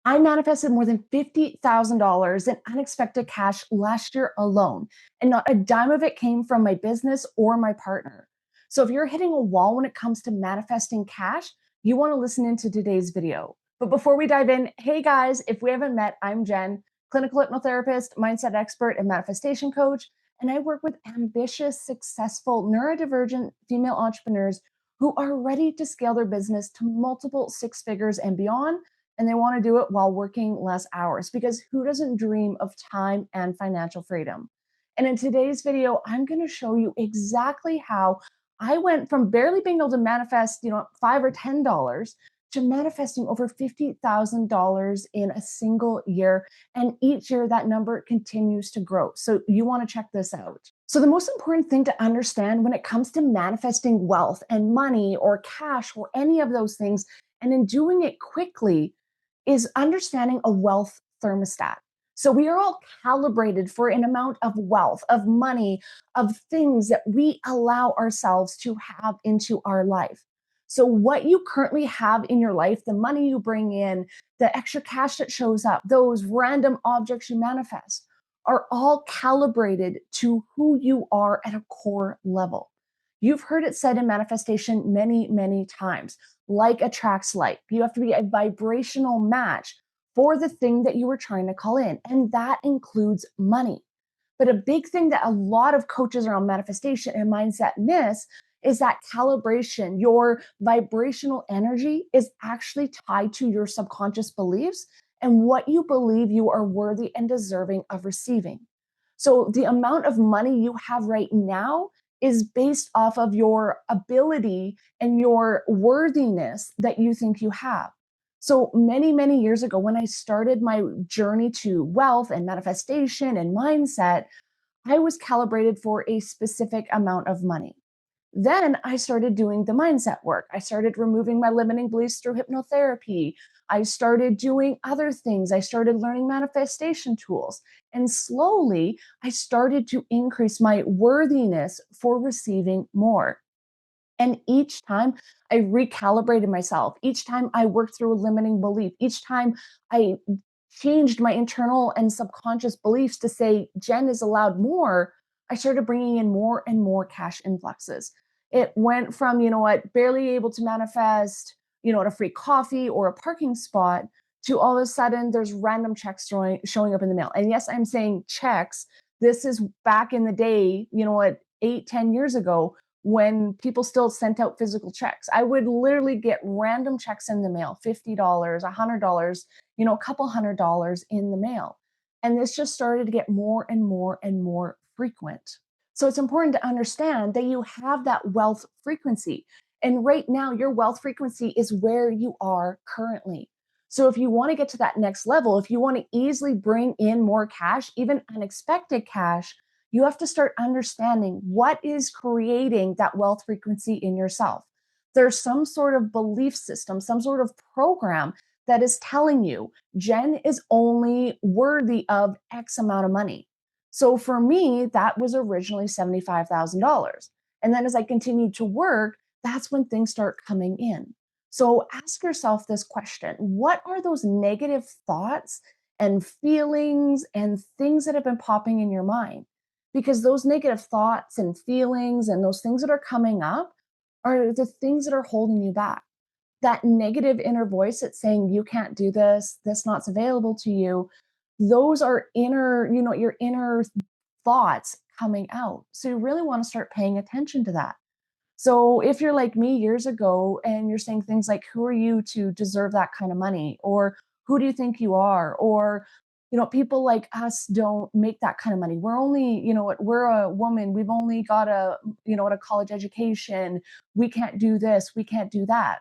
I manifested more than $50,000 in unexpected cash last year alone, and not a dime of it came from my business or my partner. So if you're hitting a wall when it comes to manifesting cash, you want to listen into today's video. But before we dive in, hey guys, if we haven't met, I'm Jen, clinical hypnotherapist, mindset expert, and manifestation coach. And I work with ambitious, successful, neurodivergent female entrepreneurs who are ready to scale their business to multiple six figures and beyond, and they want to do it while working less hours, because who doesn't dream of time and financial freedom? And in today's video, I'm going to show you exactly how I went from barely being able to manifest, $5 or $10 to manifesting over $50,000 in a single year. And each year that number continues to grow. So you want to check this out. So the most important thing to understand when it comes to manifesting wealth and money or cash or any of those things, and in doing it quickly, is understanding a wealth thermostat. So we are all calibrated for an amount of wealth, of money, of things that we allow ourselves to have into our life. So what you currently have in your life, the money you bring in, the extra cash that shows up, those random objects you manifest, are all calibrated to who you are at a core level. You've heard it said in manifestation many, many times, like attracts like. You have to be a vibrational match for the thing that you were trying to call in, and that includes money. But a big thing that a lot of coaches around manifestation and mindset miss is that calibration. Your vibrational energy is actually tied to your subconscious beliefs and what you believe you are worthy and deserving of receiving. So the amount of money you have right now is based off of your ability and your worthiness that you think you have. So many, many years ago, when I started my journey to wealth and manifestation and mindset, I was calibrated for a specific amount of money. Then I started doing the mindset work. I started removing my limiting beliefs through hypnotherapy. I started doing other things. I started learning manifestation tools. And slowly, I started to increase my worthiness for receiving more. And each time I recalibrated myself, each time I worked through a limiting belief, each time I changed my internal and subconscious beliefs to say Jen is allowed more, I started bringing in more and more cash influxes. It went from, barely able to manifest, a free coffee or a parking spot, to all of a sudden there's random checks showing up in the mail. And yes, I'm saying checks. This is back in the day, 8, 10 years ago, when people still sent out physical checks. I would literally get random checks in the mail, $50, $100, a couple $100 in the mail. And this just started to get more and more and more frequent. So it's important to understand that you have that wealth frequency. And right now, your wealth frequency is where you are currently. So if you want to get to that next level, if you want to easily bring in more cash, even unexpected cash, you have to start understanding what is creating that wealth frequency in yourself. There's some sort of belief system, some sort of program that is telling you Jen is only worthy of X amount of money. So for me, that was originally $75,000. And then as I continued to work, that's when things start coming in. So ask yourself this question: what are those negative thoughts and feelings and things that have been popping in your mind? Because those negative thoughts and feelings and those things that are coming up are the things that are holding you back. That negative inner voice that's saying, you can't do this not available to you. Those are your inner thoughts coming out. So you really want to start paying attention to that. So if you're like me years ago and you're saying things like, who are you to deserve that kind of money? Or who do you think you are? Or, people like us don't make that kind of money. We're only, we're a woman. We've only got a college education. We can't do this. We can't do that.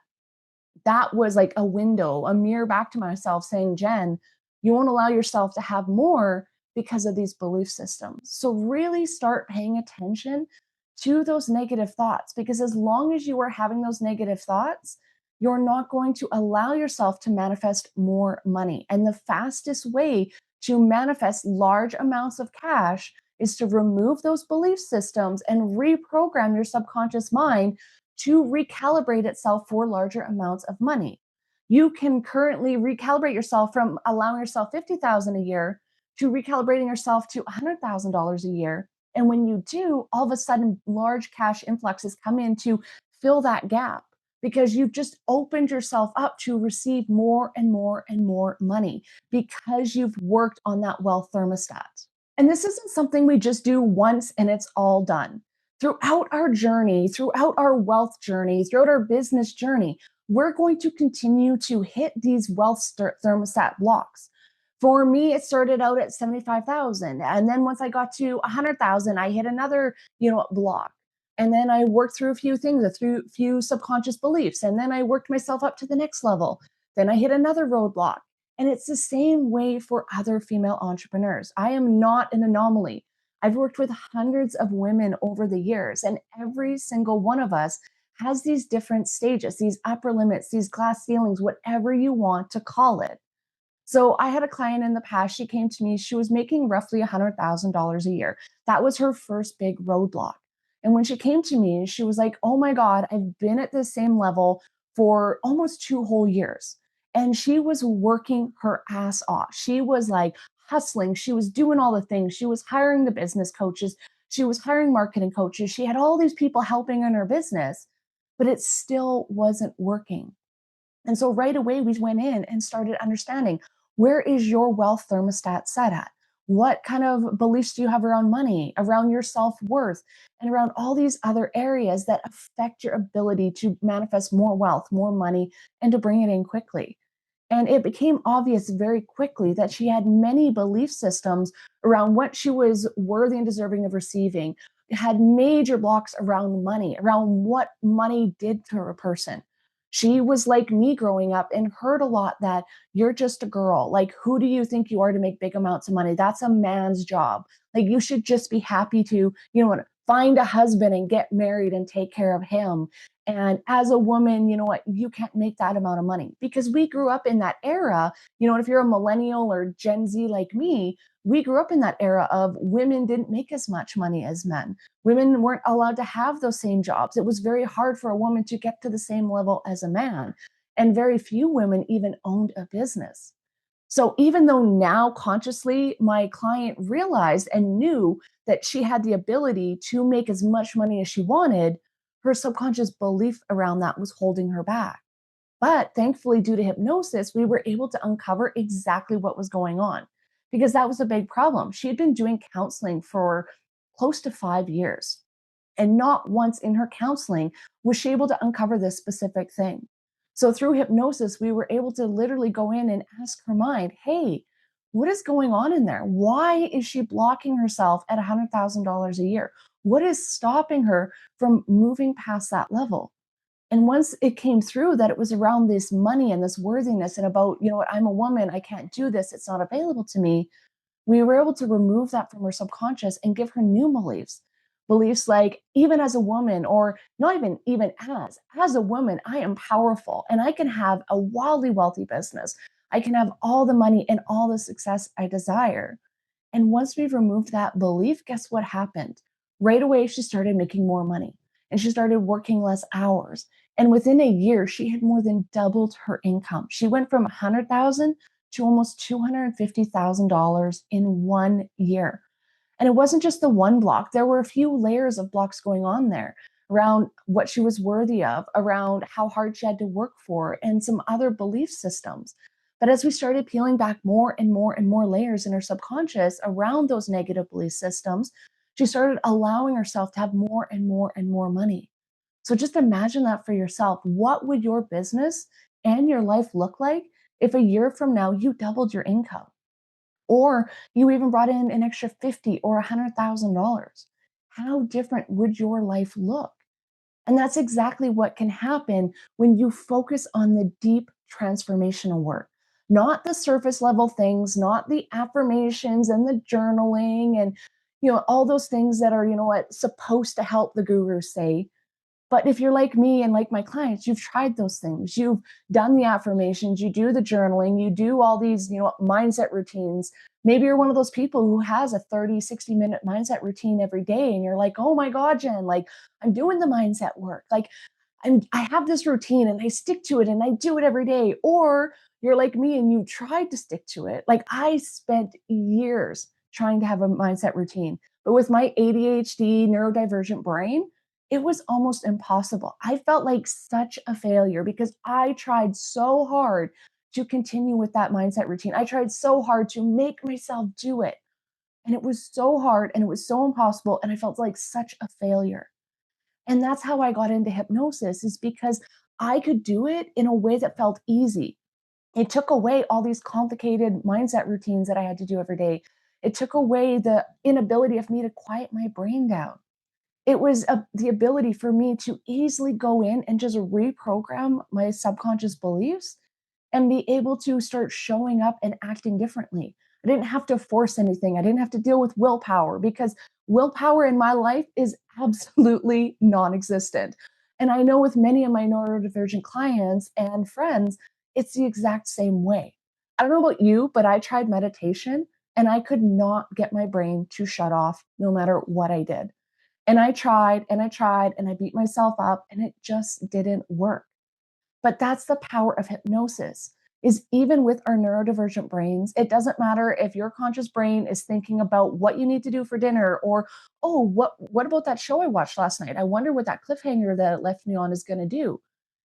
That was like a window, a mirror back to myself saying, Jen, you won't allow yourself to have more because of these belief systems. So really start paying attention to those negative thoughts, because as long as you are having those negative thoughts, you're not going to allow yourself to manifest more money. And the fastest way to manifest large amounts of cash is to remove those belief systems and reprogram your subconscious mind to recalibrate itself for larger amounts of money. You can currently recalibrate yourself from allowing yourself 50,000 a year to recalibrating yourself to $100,000 a year. And when you do, all of a sudden, large cash influxes come in to fill that gap because you've just opened yourself up to receive more and more and more money because you've worked on that wealth thermostat. And this isn't something we just do once and it's all done. Throughout our journey, throughout our wealth journey, throughout our business journey, we're going to continue to hit these wealth thermostat blocks. For me, it started out at 75,000. And then once I got to 100,000, I hit another, block. And then I worked through a few things, a few subconscious beliefs. And then I worked myself up to the next level. Then I hit another roadblock. And it's the same way for other female entrepreneurs. I am not an anomaly. I've worked with hundreds of women over the years, and every single one of us has these different stages, these upper limits, these glass ceilings, whatever you want to call it. So I had a client in the past. She came to me. She was making roughly $100,000 a year. That was her first big roadblock. And when she came to me, she was like, oh my God, I've been at the same level for almost 2 whole years. And she was working her ass off. She was like hustling. She was doing all the things. She was hiring the business coaches. She was hiring marketing coaches. She had all these people helping in her business, but it still wasn't working. And so right away, we went in and started understanding, where is your wealth thermostat set at? What kind of beliefs do you have around money, around your self worth, and around all these other areas that affect your ability to manifest more wealth, more money, and to bring it in quickly? And it became obvious very quickly that she had many belief systems around what she was worthy and deserving of receiving, had major blocks around money, around what money did to a person. She was like me growing up and heard a lot that you're just a girl. Like, who do you think you are to make big amounts of money? That's a man's job. Like, you should just be happy to, find a husband and get married and take care of him. And as a woman, you know what? You can't make that amount of money because we grew up in that era. If you're a millennial or Gen Z like me, we grew up in that era of women didn't make as much money as men. Women weren't allowed to have those same jobs. It was very hard for a woman to get to the same level as a man. And very few women even owned a business. So even though now consciously my client realized and knew that she had the ability to make as much money as she wanted, her subconscious belief around that was holding her back. But thankfully, due to hypnosis, we were able to uncover exactly what was going on because that was a big problem. She had been doing counseling for close to 5 years. And not once in her counseling was she able to uncover this specific thing. So through hypnosis, we were able to literally go in and ask her mind, hey, what is going on in there? Why is she blocking herself at $100,000 a year? What is stopping her from moving past that level? And once it came through that it was around this money and this worthiness and about, what, I'm a woman, I can't do this, it's not available to me, we were able to remove that from her subconscious and give her new beliefs. Beliefs like, even as a woman, or not even as a woman, I am powerful and I can have a wildly wealthy business. I can have all the money and all the success I desire. And once we've removed that belief, guess what happened? Right away, she started making more money and she started working less hours. And within a year, she had more than doubled her income. She went from 100,000 to almost $250,000 in 1 year. And it wasn't just the one block. There were a few layers of blocks going on there around what she was worthy of, around how hard she had to work for, and some other belief systems. But as we started peeling back more and more and more layers in her subconscious around those negative belief systems, she started allowing herself to have more and more and more money. So just imagine that for yourself. What would your business and your life look like if a year from now you doubled your income? Or you even brought in an extra 50 or $100,000. How different would your life look? And that's exactly what can happen when you focus on the deep transformational work, not the surface level things, not the affirmations and the journaling and all those things that are, supposed to help the guru say. But if you're like me and like my clients, you've tried those things. You've done the affirmations, you do the journaling, you do all these, mindset routines. Maybe you're one of those people who has a 30, 60-minute mindset routine every day. And you're like, oh my God, Jen, like I'm doing the mindset work. Like I have this routine and I stick to it and I do it every day. Or you're like me and you tried to stick to it. Like I spent years trying to have a mindset routine, but with my ADHD, neurodivergent brain, it was almost impossible. I felt like such a failure because I tried so hard to continue with that mindset routine. I tried so hard to make myself do it. And it was so hard and it was so impossible. And I felt like such a failure. And that's how I got into hypnosis, is because I could do it in a way that felt easy. It took away all these complicated mindset routines that I had to do every day. It took away the inability of me to quiet my brain down. It was the ability for me to easily go in and just reprogram my subconscious beliefs and be able to start showing up and acting differently. I didn't have to force anything. I didn't have to deal with willpower because willpower in my life is absolutely non existent. And I know with many of my neurodivergent clients and friends, it's the exact same way. I don't know about you, but I tried meditation and I could not get my brain to shut off no matter what I did. And I tried and I tried and I beat myself up and it just didn't work. But that's the power of hypnosis. Is even with our neurodivergent brains, it doesn't matter if your conscious brain is thinking about what you need to do for dinner or, oh, what about that show I watched last night? I wonder what that cliffhanger that it left me on is going to do.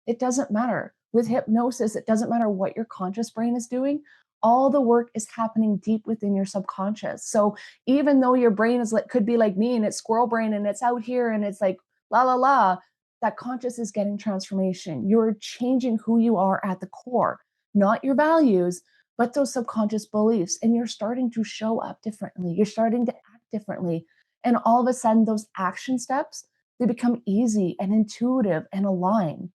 It doesn't matter. With hypnosis, it doesn't matter what your conscious brain is doing. All the work is happening deep within your subconscious. So even though your brain is like could be like me and it's squirrel brain and it's out here and it's like la la la, that conscious is getting transformation. You're changing who you are at the core, not your values, but those subconscious beliefs. And you're starting to show up differently. You're starting to act differently. And all of a sudden, those action steps, they become easy and intuitive and aligned.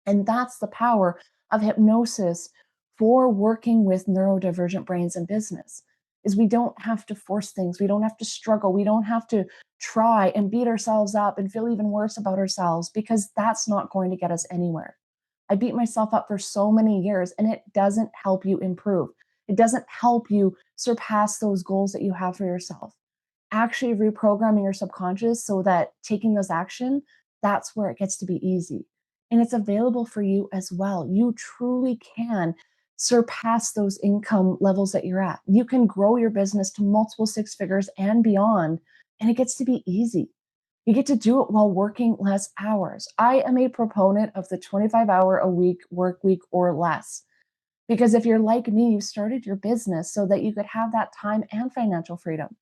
And that's the power of hypnosis for working with neurodivergent brains in business. Is we don't have to force things. We don't have to struggle. We don't have to try and beat ourselves up and feel even worse about ourselves because that's not going to get us anywhere. I beat myself up for so many years and it doesn't help you improve. It doesn't help you surpass those goals that you have for yourself. Actually reprogramming your subconscious so that taking those action, that's where it gets to be easy. And it's available for you as well. You truly can surpass those income levels that you're at. You can grow your business to multiple six figures and beyond, and it gets to be easy. You get to do it while working less hours. I am a proponent of the 25-hour a week work week or less. Because if you're like me, you started your business so that you could have that time and financial freedom.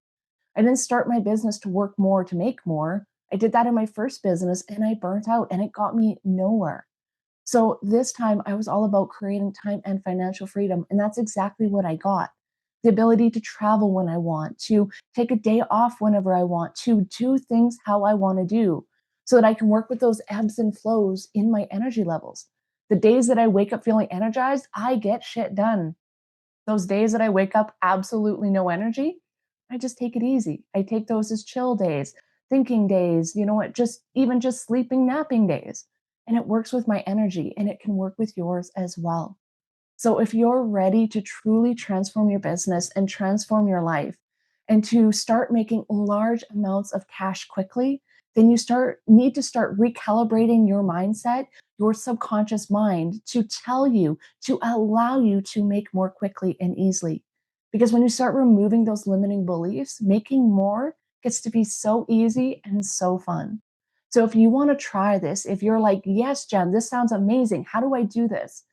I didn't start my business to work more to make more. I did that in my first business and I burnt out and it got me nowhere. So this time I was all about creating time and financial freedom. And that's exactly what I got. The ability to travel when I want, to take a day off whenever I want, to do things how I want to do so that I can work with those ebbs and flows in my energy levels. The days that I wake up feeling energized, I get shit done. Those days that I wake up absolutely no energy, I just take it easy. I take those as chill days, thinking days, you know what, just even just sleeping, napping days. And it works with my energy and it can work with yours as well. So if you're ready to truly transform your business and transform your life and to start making large amounts of cash quickly, then you need to start recalibrating your mindset, your subconscious mind to tell you, to allow you to make more quickly and easily. Because when you start removing those limiting beliefs, making more gets to be so easy and so fun. So if you want to try this, if you're like, yes, Jen, this sounds amazing. How do I do this?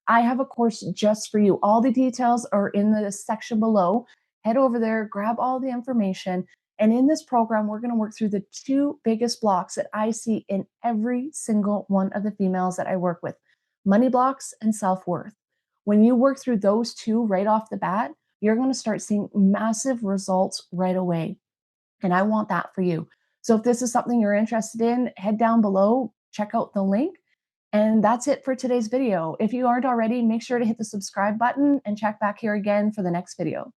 I have a course just for you. All the details are in the section below. Head over there, grab all the information. And in this program, we're going to work through the two biggest blocks that I see in every single one of the females that I work with: money blocks and self worth. When you work through those two right off the bat, you're going to start seeing massive results right away. And I want that for you. So if this is something you're interested in, head down below, check out the link. And that's it for today's video. If you aren't already, make sure to hit the subscribe button and check back here again for the next video.